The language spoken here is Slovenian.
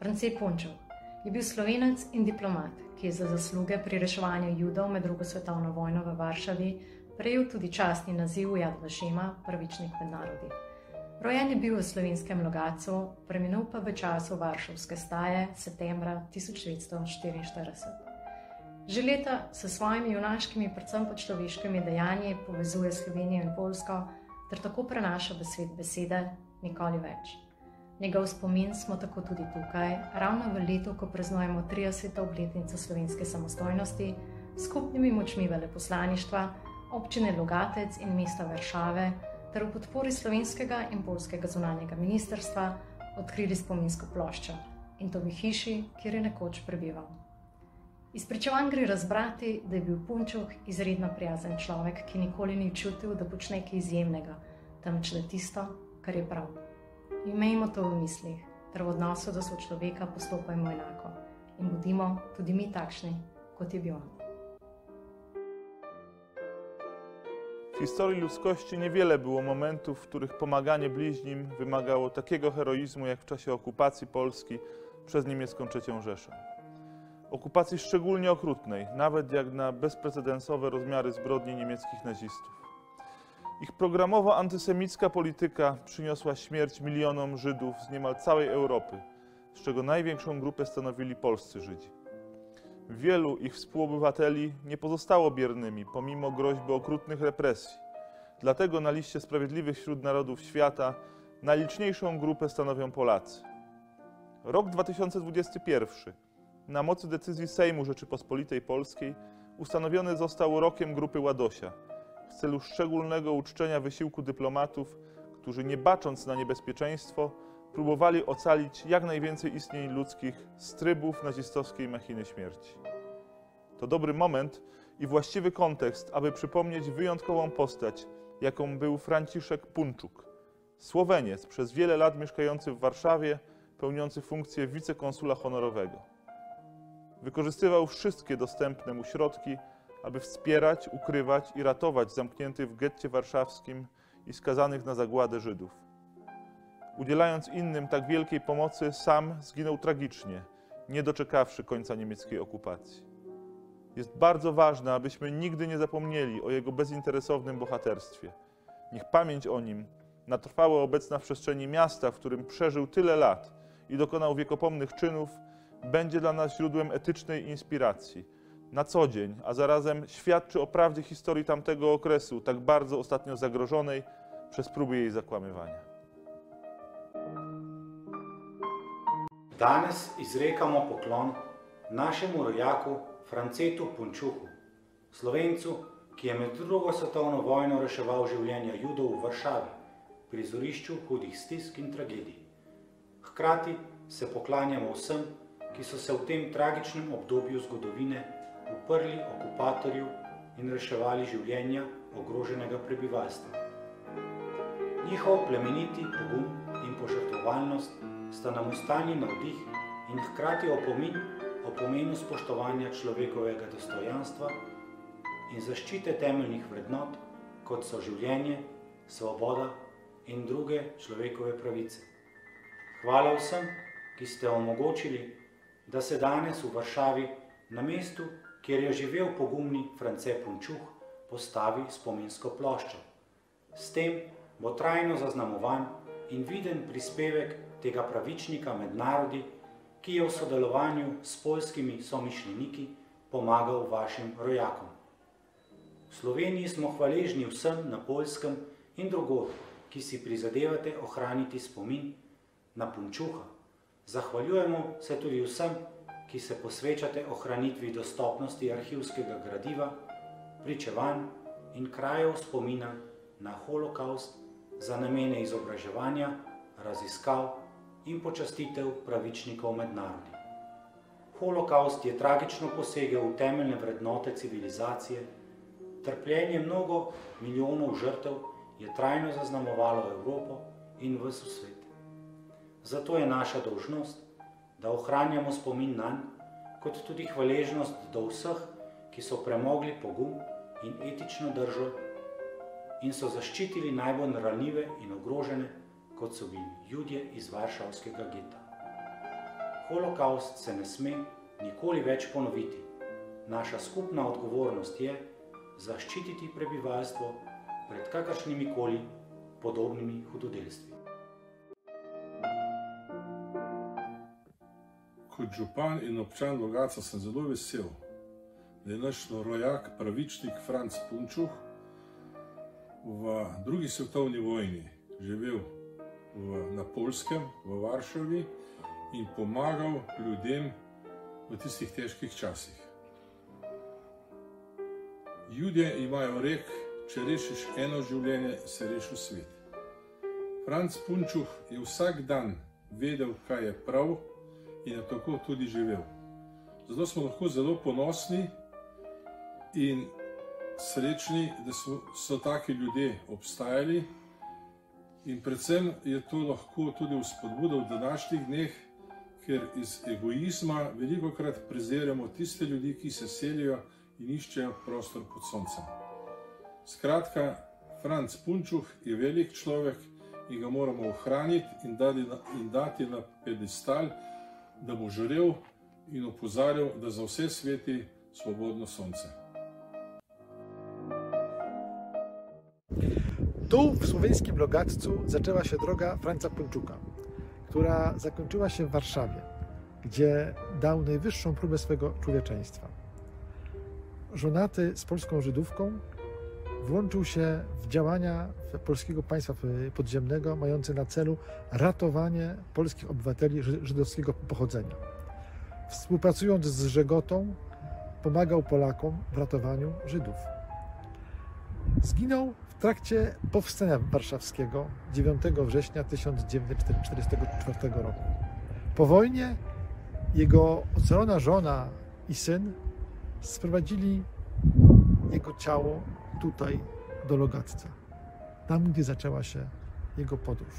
France Punčuk je bil Slovenec in diplomat, ki je za zasluge pri reševanju Judov med drugo svetovno vojno v Varšavi prejel tudi častni naziv Yad Vašema, pravičnik med narodi. Rojen je bil v slovenskem Logatcu, preminul pa v času Varšavske staje septembra 1944. Že leta s svojimi junaškimi, predvsem pa človeškimi dejanji povezuje Slovenijo in Poljsko ter tako prenaša v svet besede nikoli več. Njegov spomin smo tako tudi tukaj, ravno v letu, ko praznujemo 30. obletnico slovenske samostojnosti, s skupnimi močmi veleposlaništva, občine Logatec in mesta Varšave ter v podpori slovenskega in poljskega zunanjega ministrstva odkrili spominsko ploščo, in to v hiši, kjer je nekoč prebival. Iz pričevanj gre razbrati, da je bil Punčuk izredno prijazen človek, ki nikoli ni čutil, da počne nekaj izjemnega, temveč le tisto, kar je prav. Imejmo to v mislih, ter v odnosu do sočloveka postopajmo enako in bodimo tudi mi takšni, kot je bil on. W historii ludzkości niewiele było momentów, w których pomaganie bliźnim wymagało takiego heroizmu, jak w czasie okupacji Polski przez niemiecką III Rzeszę. Okupacji szczególnie okrutnej, nawet jak na bezprecedensowe rozmiary zbrodni niemieckich nazistów. Ich programowo antysemicka polityka przyniosła śmierć milionom Żydów z niemal całej Europy, z czego największą grupę stanowili polscy Żydzi. Wielu ich współobywateli nie pozostało biernymi, pomimo groźby okrutnych represji. Dlatego na liście Sprawiedliwych wśród Narodów Świata najliczniejszą grupę stanowią Polacy. Rok 2021 na mocy decyzji Sejmu Rzeczypospolitej Polskiej ustanowiony został rokiem Grupy Ładosia w celu szczególnego uczczenia wysiłku dyplomatów, którzy nie bacząc na niebezpieczeństwo, próbowali ocalić jak najwięcej istnień ludzkich z trybów nazistowskiej machiny śmierci. To dobry moment i właściwy kontekst, aby przypomnieć wyjątkową postać, jaką był Franciszek Punčuk, Słoweniec przez wiele lat mieszkający w Warszawie, pełniący funkcję wicekonsula honorowego. Wykorzystywał wszystkie dostępne mu środki, aby wspierać, ukrywać i ratować zamkniętych w getcie warszawskim i skazanych na zagładę Żydów. Udzielając innym tak wielkiej pomocy, sam zginął tragicznie, nie doczekawszy końca niemieckiej okupacji. Jest bardzo ważne, abyśmy nigdy nie zapomnieli o jego bezinteresownym bohaterstwie. Niech pamięć o nim, na trwałe obecna w przestrzeni miasta, w którym przeżył tyle lat i dokonał wiekopomnych czynów, będzie dla nas źródłem etycznej inspiracji. Na co dzień, a zarazem świadczy o prawdzie historii tamtego okresu, tak bardzo ostatnio zagrożonej przez próby jej zakłamywania. Danes izrekamo poklon našemu rojaku Francetu Punčuku, Slovencu, ki je med drugo svetovno vojno reševal življenja Judov v Varšavi, prizorišču hudih stisk in tragedij. Hkrati se poklanjamo vsem, ki so se v tem tragičnem obdobju zgodovine uprli okupatorju in reševali življenja ogroženega prebivalstva. Njihov plemeniti pogum in požrtvovalnost sta nam ustali navdih in hkrati opomin o pomenu spoštovanja človekovega dostojanstva in zaščite temeljnih vrednot, kot so življenje, svoboda in druge človekove pravice. Hvala vsem, ki ste omogočili, da se danes v Varšavi na mestu, kjer je živel pogumni France Punčuk, postavi spominsko ploščo. S tem bo trajno zaznamovan in viden prispevek tega pravičnika med narodi, ki je v sodelovanju s poljskimi somišljeniki pomagal vašim rojakom. V Sloveniji smo hvaležni vsem na Poljskem in drugod, ki si prizadevate ohraniti spomin na Punčuka. Zahvaljujemo se tudi vsem, ki se posvečate ohranitvi dostopnosti arhivskega gradiva, pričevanj in krajev spomina na holokaust za namene izobraževanja, raziskav in počastitev pravičnikov med narodi. Holokaust je tragično posegel v temeljne vrednote civilizacije, trpljenje mnogo milijonov žrtev je trajno zaznamovalo Evropo in ves svet. Zato je naša dolžnost, da ohranjamo spomin nanj, kot tudi hvaležnost do vseh, ki so premogli pogum in etično držo in so zaščitili najbolj ranljive in ogrožene, kot so bili Judje iz varšavskega geta. Holokaust se ne sme nikoli več ponoviti. Naša skupna odgovornost je zaščititi prebivalstvo pred kakršnimi koli podobnimi hudodelstvi. Kot župan in občan Logatca sem zelo vesel, da je naš rojak, pravičnik Franc Punčuh v drugi svetovni vojni živel na Poljskem, v Varšavi in pomagal ljudem v tistih težkih časih. Judje imajo rek, če rešiš eno življenje, se rešil svet. Franc Punčuh je vsak dan vedel, kaj je prav in je tako tudi živel. Zato smo lahko zelo ponosni in srečni, da so taki ljudje obstajali in predvsem je to lahko tudi vzpodbuda v današnjih dneh, ker iz egoizma velikokrat preziramo tiste ljudi, ki se selijo in iščejo prostor pod soncem. Skratka, Franc Punčuh je velik človek in ga moramo ohraniti in dati na pedestal, da bo žarel in opozarjal, da za vse sveti svobodno sonce. Tu w słowiańskim Logaccu zaczęła się droga Franca Punčucha, która zakończyła się w Warszawie, gdzie dał najwyższą próbę swego człowieczeństwa. Żonaty z polską Żydówką włączył się w działania polskiego państwa podziemnego mające na celu ratowanie polskich obywateli żydowskiego pochodzenia. Współpracując z Żegotą, pomagał Polakom w ratowaniu Żydów. Zginął w trakcie powstania warszawskiego 9 września 1944 roku. Po wojnie jego ocalona żona i syn sprowadzili jego ciało tutaj do Logacca, tam gdzie zaczęła się jego podróż.